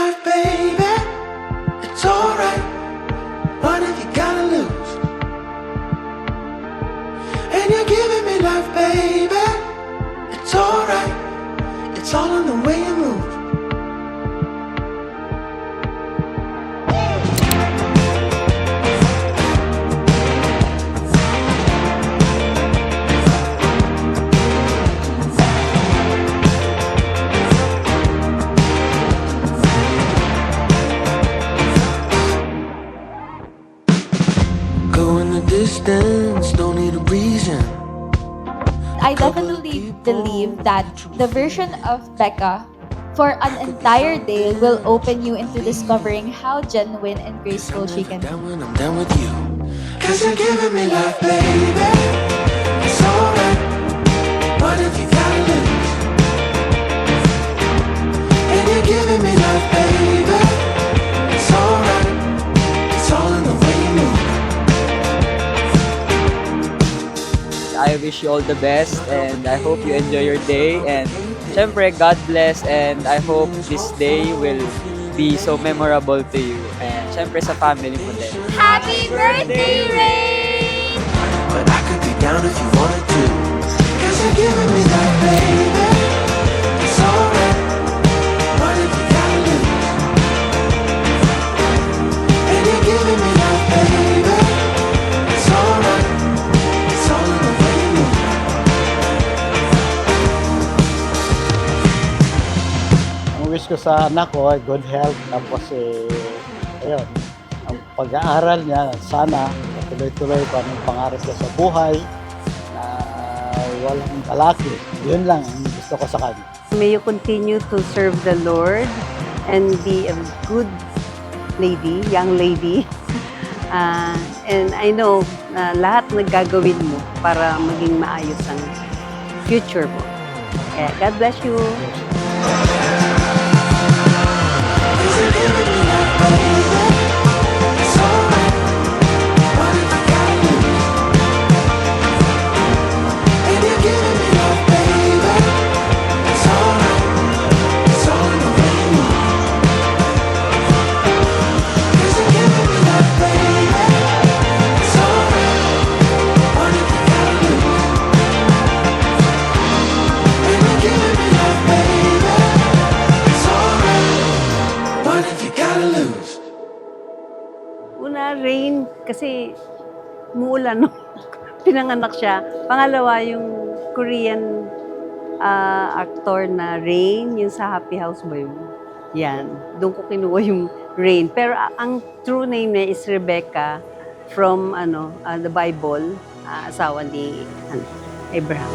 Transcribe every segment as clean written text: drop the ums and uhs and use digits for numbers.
life, baby. It's alright. What have you gotta lose? And you're giving me life, baby. It's alright. It's all in the way you move. Distance, don't need a reason. I definitely believe that the version of Becca for an entire day will open you into discovering how genuine and graceful she can be. When I'm done with you, 'cause you're giving me life, baby. It's alright. What if you gotta lose? And you're giving me life, baby. It's alright. It's all in the way you move. I wish you all the best and I hope you enjoy your day and syempre God bless and I hope this day will be so memorable to you and syempre sa family mo din. Happy birthday, Rain! But I could be down if you wanted to. 'Cause you're giving me that, baby. It's alright. What if you gotta lose? And you're giving me that, baby. It's alright. It's all in the way you move. Ang wish ko sa anak ko ay good health. Tapos ayun, ang pag-aaral niya, sana tuloy-tuloy pa ang pangarap niya sa buhay na walang kalaki. Yun lang ang gusto ko sa kanya. May you continue to serve the Lord and be a good lady, young lady. And I know na lahat na gagawin mo para maging maayos ang future mo. Kaya God bless you. It's alright. What if you gotta lose? And you're giving me that, baby. It's alright. It's all in the way you move. 'Cause you're giving me that, baby. It's alright. What if you gotta lose? And you're giving me that, baby. It's alright. What if you gotta lose? Una, Rain, kasi muulan, no? Pinanganak siya. Pangalawa, yung Korean actor na Rain, yung sa Happy House ba yun? Yan. Doon ko kinuha yung Rain. Pero ang true name niya is Rebecca from the Bible, asawa ni Abraham.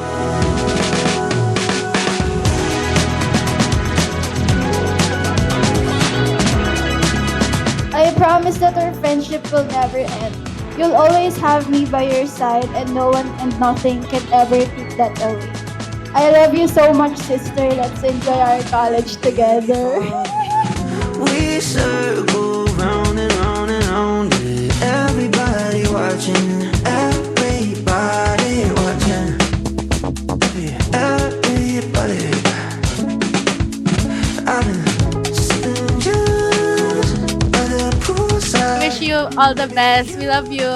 I promise that our friendship will never end. You'll always have me by your side and no one and nothing can ever take that away. I love you so much, sister. Let's enjoy our college together. We circle round and round and round it. Everybody watching, everybody watching. Everybody. I've been sitting just by the poolside. Wish you all the best. We love you.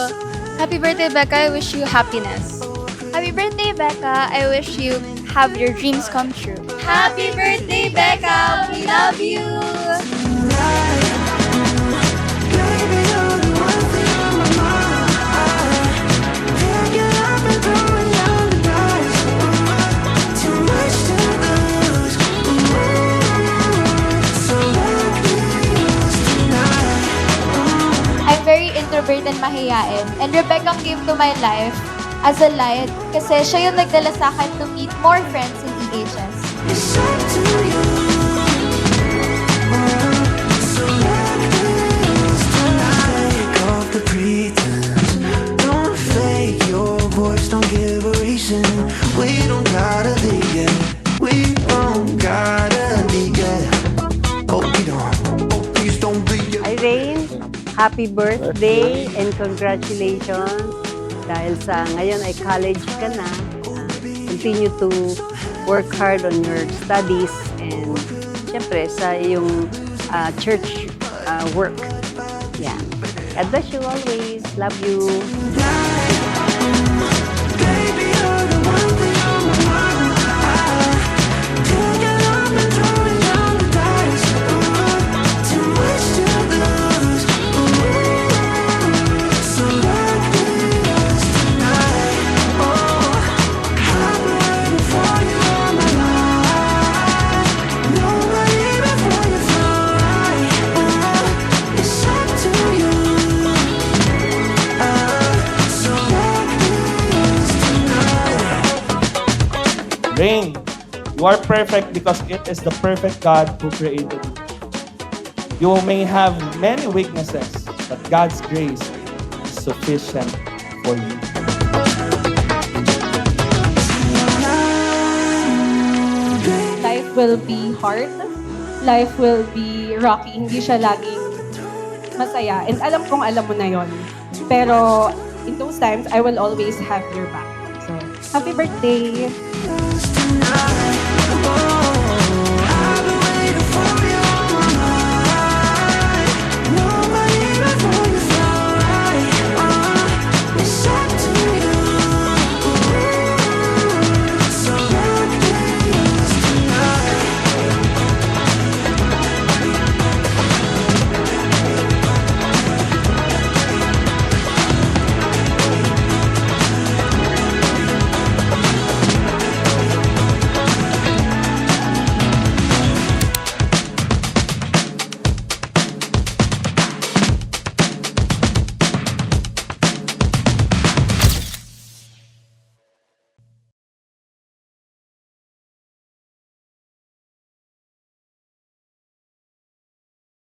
Happy birthday, Becca. I wish you happiness. Happy birthday, Becca. I wish you have your dreams come true. Happy birthday, Becca. We love you. Baby, you're the one thing on my mind. Can't get up and throwing down the dice. Too much to lose. So let me lose tonight. I'm very introvert and mahiyain. And Rebecca came to my life as a light kasi siya yung nagdala sa akin to meet more friends in EHS. It's up to you. So let me lose tonight. Take off the pretense. Don't fake your voice. Don't give a reason. We don't gotta leave yet. We don't gotta leave yet. Oh, we don't. Oh, please don't leave yet. Hi, Rain. Happy birthday and congratulations. Dahil sa ngayon ay college ka na, continue to work hard on your studies and syempre sa iyong church work. Yeah. God bless you always. Love you. Baby, you're the one thing on my mind. Can't get up and throwing down the dice. Too much to lose. So let me dance tonight. Oh, I've been waiting for you all my life. Nobody before you feel right. It's up to you. So let me dance tonight. Rain, you are perfect because it is the perfect God who created you. You may have many weaknesses, but God's grace is sufficient for you. Life will be hard. Life will be rocky. Hindi siya laging masaya. And alam kong alam mo na yon. Pero in those times, I will always have your back. So, happy birthday! Tonight.